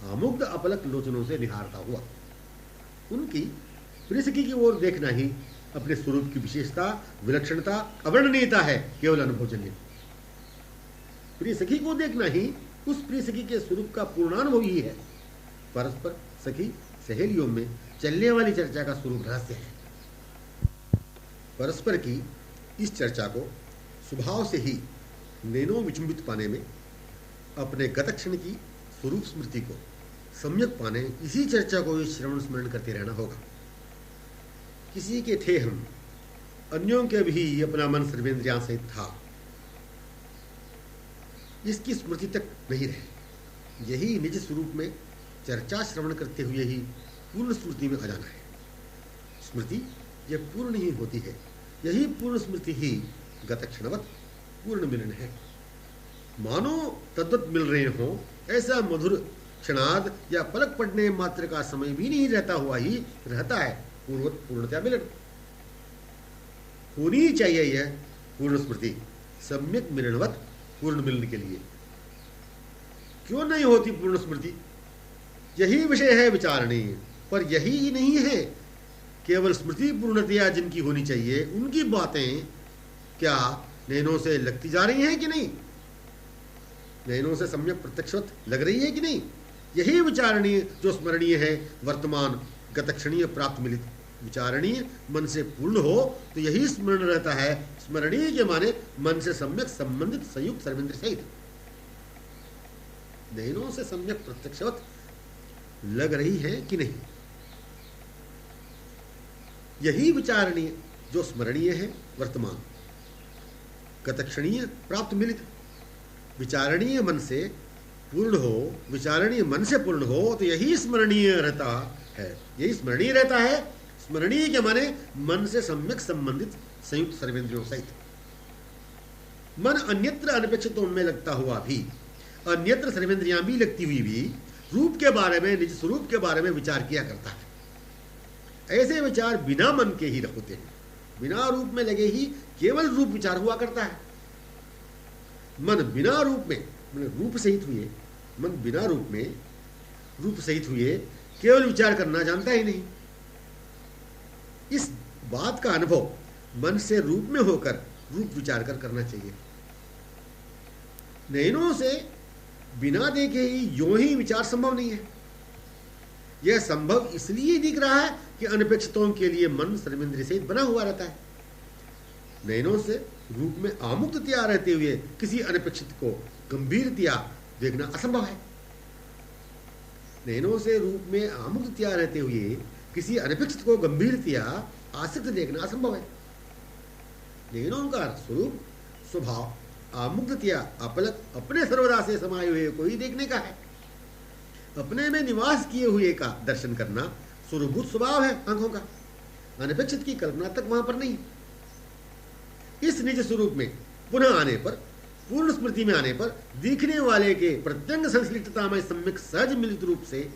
आमुग्ध अपलक लोचनों से निहारता हुआ। उनकी प्रियसखी की ओर देखना ही अपने स्वरूप की विशेषता, विलक्षणता, अवर्णनीयता है, केवल अनुभवजन्य। प्रियसखी को देखना ही उस प्रियसखी के स्वरूप का पूर्णानुभव ही है। परस्पर सखी सहेलियों में चलने वाली चर्चा का स्वरूप रहस्य है। परस्पर की इस चर्चा को स्वभाव से ही नैनो विचुंबित पाने में, अपने गतक्षण की स्वरूप स्मृति को सम्यक पाने, इसी चर्चा को श्रवण स्मरण करते रहना होगा। किसी के थे हम, अन्यों के भी अपना मन सर्वेंद्रियां सहित था, इसकी स्मृति तक नहीं रहे। यही निज स्वरूप में चर्चा श्रवण करते हुए ही पूर्ण स्मृति में आ जाना है। स्मृति यह पूर्ण ही होती है, यही पूर्ण स्मृति ही गतक्षणवत पूर्ण मिलन है। मानो तद्वत मिल रहे हो, ऐसा मधुर क्षणाद या पलक पड़ने मात्र का समय भी नहीं रहता हुआ ही रहता है पूर्णतया मिलन। होनी चाहिए यह पूर्ण स्मृति सम्यक मिलनवत पूर्ण मिलन के लिए। क्यों नहीं होती पूर्ण स्मृति? यही विषय है विचारणीय। पर यही नहीं है केवल स्मृति पूर्णतया जिनकी होनी चाहिए, उनकी बातें क्या नैनों से लगती जा रही हैं कि नहीं? नैनों से सम्यक प्रत्यक्षवत लग रही है कि नहीं? यही विचारणीय जो स्मरणीय है, वर्तमान गतक्षणीय प्राप्त मिलित विचारणीय मन से पूर्ण हो तो यही स्मरण रहता है। स्मरणीय के माने मन से सम्यक संबंधित संयुक्त सर्वेंद्र सहित। नैनों से सम्यक प्रत्यक्षवत लग रही है कि नहीं, यही विचारणीय जो स्मरणीय है वर्तमान गतक्षणीय प्राप्त मिलित विचारणीय मन से पूर्ण हो, विचारणीय मन से पूर्ण हो तो यही स्मरणीय रहता है। यही स्मरणीय रहता है। स्मरणीय के माने मन से सम्यक संबंधित संयुक्त सर्वेंद्रियों सहित। मन अन्यत्र अनपेक्षितों में लगता हुआ भी, अन्यत्र सर्वेंद्रियां भी लगती हुई भी रूप के बारे में, निज स्वरूप के बारे में विचार किया करता है। ऐसे विचार बिना मन के ही होते हैं, बिना रूप में लगे ही केवल रूप विचार हुआ करता है। मन बिना रूप में, रूप सहित हुए, मन बिना रूप में रूप सहित हुए केवल विचार करना जानता ही नहीं। इस बात का अनुभव मन से रूप में होकर रूप विचार कर करना चाहिए। नैनों से बिना देखे ही यों ही विचार संभव नहीं है। यह संभव इसलिए दिख रहा है कि अनपेक्षितों के लिए मन सर्वेंद्रिय से बना हुआ रहता है। नयनों से रूप में आमुक्तया रहते हुए किसी अनपेक्षित को गंभीरतया देखना असंभव है। नयनों से रूप में आमुक्तया रहते हुए किसी अनपेक्षित को गंभीरतया आसक्त देखना असंभव है। नयनों का स्वरूप स्वभाव आमुक्तया अपलक अपने सर्वदा से समाये हुए को ही देखने का है। अपने में निवास किए हुए का दर्शन करना स्वरूभूत स्वभाव है आंखों का। अनपेक्षित की कल्पना तक वहां पर नहीं। इस निज स्वरूप में पुनः आने पर, पूर्ण स्मृति में आने पर दिखने वाले के प्रत्यंग संश्लिष्टता में सम्यक सहज मिलित रूप से,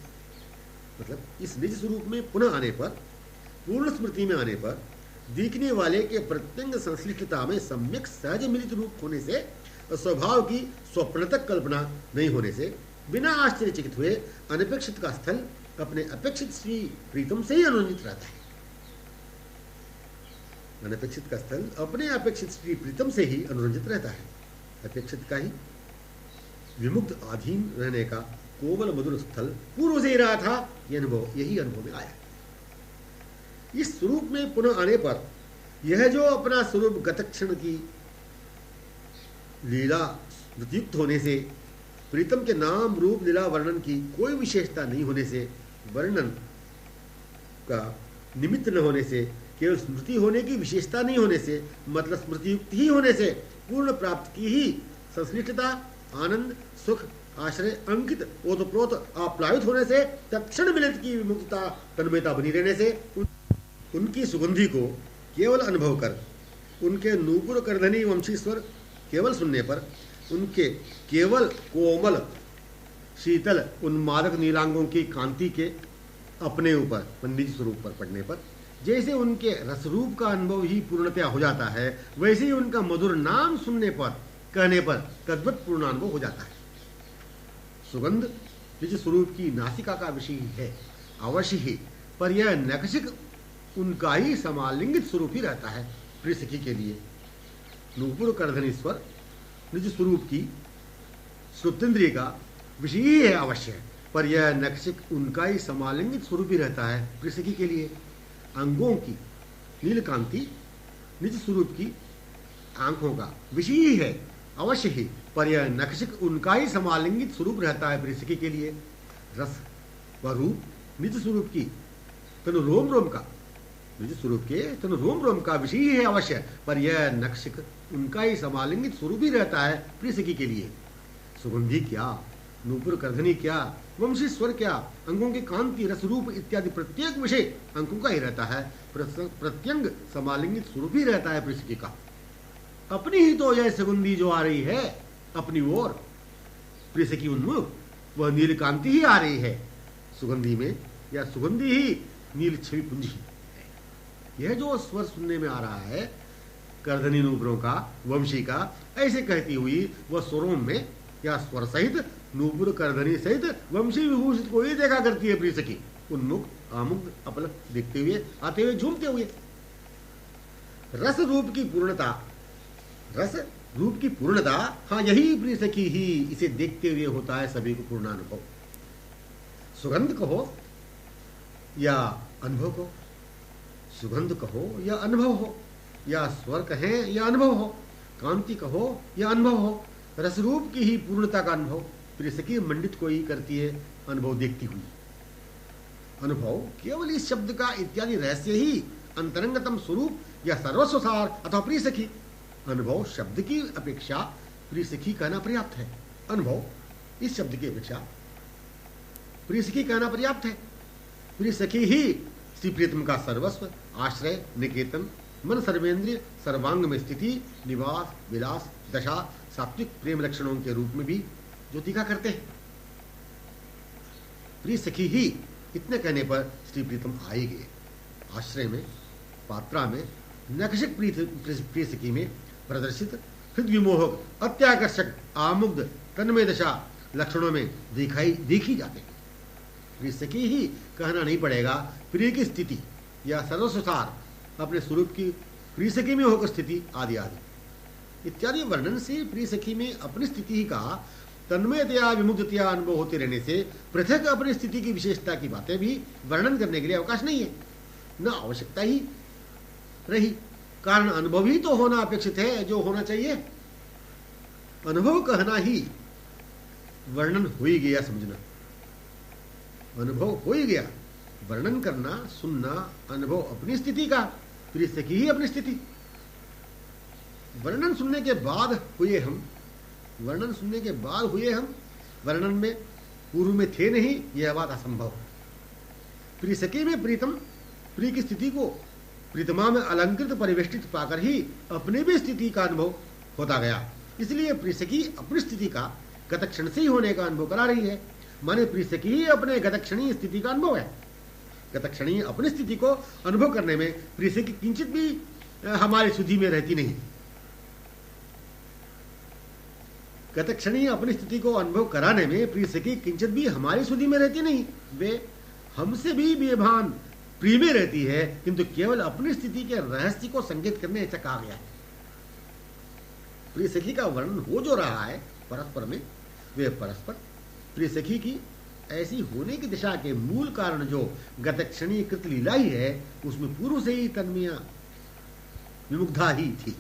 मतलब इस निज स्वरूप में पुनः आने पर, पूर्ण स्मृति में आने पर दिखने वाले के प्रत्यंग संश्लिष्टता में सम्यक सहज मिलित रूप होने से, स्वभाव की स्वप्नतक कल्पना नहीं होने से, बिना आश्चर्यचकित हुए अनपेक्षित का स्थल अपने अपेक्षित श्री प्रीतम से ही अनुरंजित रहता है। अनपेक्षित का स्थल अपने अपेक्षित श्री प्रीतम से ही अनुरंजित रहता है। अपेक्षित का ही विमुक्त अधीन रहने का कोमल मधुर स्थल पूर्व से ही रहा था। यही अनुभव में आया। इस स्वरूप में पुनः आने पर यह जो अपना स्वरूप गतक्षण की लीला स्मृतियुक्त होने से, प्रीतम के नाम रूप लीला वर्णन की कोई विशेषता नहीं होने से, वर्णन का निमित्त न होने से, केवल स्मृति होने की विशेषता नहीं होने से, मतलब स्मृति युक्त ही होने से, पूर्ण प्राप्त की ही संश्लिष्टता, आनंद, सुख, आश्रय, अंकित, ओतप्रोत, आप्लावित होने से, तत्क्षण मिलित की विमुक्तता, तन्मयता बनी रहने से, उनकी सुगंधि को केवल अनुभव कर, उनके नूपुर करधनी वंशी स्वर केवल सुनने पर, उनके केवल कोमल शीतल उन्मादक नीलांगों की कांति के अपने ऊपर पंडित स्वरूप पर पड़ने पर जैसे उनके रसरूप का अनुभव ही पूर्णतया हो जाता है, वैसे ही उनका मधुर नाम सुनने पर, कहने पर तद्वत पूर्ण अनुभव हो जाता है। सुगंध निज स्वरूप की नासिका का विषय है अवश्य ही, पर यह नखशिक उनका ही समालिंगित स्वरूप ही रहता है प्रिय सखी के लिए। नूपुर करधनीश्वर निज स्वरूप की श्रुतेंद्रिय का विषय ही है अवश्य, पर यह नखशिक उनका ही समालिंगित स्वरूप ही रहता है प्रिय सखी के लिए। अंगों की नीलकांति निज स्वरूप की आंखों का विषय ही है अवश्य ही, पर यह नखशिक उनका ही समालिंगित स्वरूप रहता है प्रिय सखी के लिए। रस व रूप निज स्वरूप की तनु रोम रोम का, निज स्वरूप के तनु रोम रोम का विषय ही है अवश्य, पर यह नखशिक उनका ही समालिंगित स्वरूप ही रहता है प्रिय सखी के लिए। सुगंधी क्या, नूपुर करधनी क्या, वंशी स्वर क्या, अंगों की कांति, रस रूप इत्यादि प्रत्येक विषय अंगों का ही रहता है, प्रत्यंग समालिंगित स्वरूप ही रहता है प्रिय सखी का। अपनी ही तो यह सुगंधी जो आ रही है अपनी ओर प्रिय सखी उन्मुख, वह नीलकांति ही आ रही है सुगंधी में, या सुगंधी ही नील छवि पुंज ही है। यह जो स्वर सुनने में आ रहा है करधनी नूपुरों का, वंशी का, ऐसे कहती हुई वह स्वरों में या स्वर सहित नूपुर करधनी सहित वंशी विभूषित को ही देखा करती है प्रिय सखी, उन्मुख आमुक्त अपलक देखते हुए, आते हुए, झूमते हुए। रस रूप की पूर्णता, रस रूप की पूर्णता, हाँ यही प्रिय सखी ही इसे देखते हुए होता है सभी को पूर्ण अनुभव। सुगंध कहो या अनुभव कहो, सुगंध कहो या अनुभव हो, या स्वर कहें या अनुभव हो, कांति कहो या अनुभव हो, रसरूप की ही पूर्णता का अनुभव प्रिय सखी मंडित को ही करती है अनुभव देखती हुई। अनुभव केवल इस शब्द का इत्यादि रहस्य ही अंतरंगतम स्वरूप या सर्वस्वसार अथवा प्रिय सखी। अनुभव शब्द की अपेक्षा प्रिय सखी कहना पर्याप्त है। अनुभव इस शब्द की अपेक्षा प्रिय सखी कहना पर्याप्त है। प्रिय सखी ही श्री प्रीतम का सर्वस्व, आश्रय, निकेतन, मन सर्वेंद्रिय सर्वांग में स्थिति, निवास, विलास, दशा, सात्विक प्रेम लक्षणों के रूप में भी जो दिखा करते हैं। प्रिय सखी ही इतने कहने पर श्री प्रीतम आ ही गए। आश्रय में, पात्रा में, नखशिक प्रिय सखी में प्रदर्शित हृदय विमोहक, अत्याकर्षक, आमुग्ध, तन्मय दशा लक्षणों में देखी जाते हैं। प्रिय सखी ही कहना नहीं पड़ेगा, प्रिय की स्थिति या सर्वस्वसार, अपने स्वरूप की प्रिय सखी में होकर स्थिति आदि आदि इत्यादि वर्णन से प्रिय सखी में अपनी स्थिति ही का तन्मयतया विमुग्धतया अनुभव होते रहने से पृथक अपनी स्थिति की विशेषता की बातें भी वर्णन करने के लिए अवकाश नहीं है, न आवश्यकता ही रही। कारण अनुभव ही तो होना अपेक्षित है, जो होना चाहिए। अनुभव कहना ही वर्णन हो ही गया, समझना। अनुभव हो ही गया, वर्णन करना, सुनना, अनुभव अपनी स्थिति का, फिर सखी ही अपनी स्थिति। वर्णन सुनने के बाद हुए हम, वर्णन सुनने के बाद हुए हम, वर्णन में पूर्व में थे नहीं, यह बात असंभव। प्रिय सखी में प्रीतम प्रिय की स्थिति को प्रीतमा में अलंकृत परिवेष्टित पाकर ही अपनी भी स्थिति का अनुभव होता गया। इसलिए प्रिय सखी अपनी स्थिति का गत क्षण से ही होने का अनुभव करा रही है। माने प्रिय सखी ही अपने गत क्षणीय स्थिति का अनुभव है। गत क्षणीय अपनी स्थिति को अनुभव करने में प्रिय सखी किंचित भी हमारी सुधि में रहती नहीं। गत क्षणीय अपनी स्थिति को अनुभव कराने में प्रिय सखी किंचित भी हमारी सुधि में रहती नहीं। वे हमसे भी बेभान प्रिय में रहती है, किंतु केवल अपनी स्थिति के रहस्य को संकेत करने ऐसा कहा गया है। प्रिय सखी का वर्णन हो जो रहा है परस्पर में, वे परस्पर प्रिय सखी की ऐसी होने की दिशा के मूल कारण जो गत क्षणीय कृत लीला ही है, उसमें पूर्व से ही तन्मया विमुग्धा ही थी।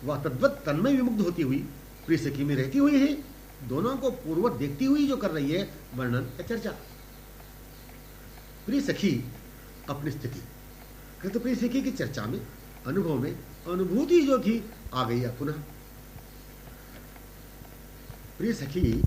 वह तद्वत तन्मय विमुग्ध होती हुई प्रिय सखी में रहती हुई है, दोनों को पूर्ववत देखती हुई जो कर रही है वर्णन या चर्चा। प्रिय सखी अपनी स्थिति कृत प्रिय सखी की चर्चा में, अनुभव में अनुभूति जो थी आ गई है पुनः। प्रिय सखी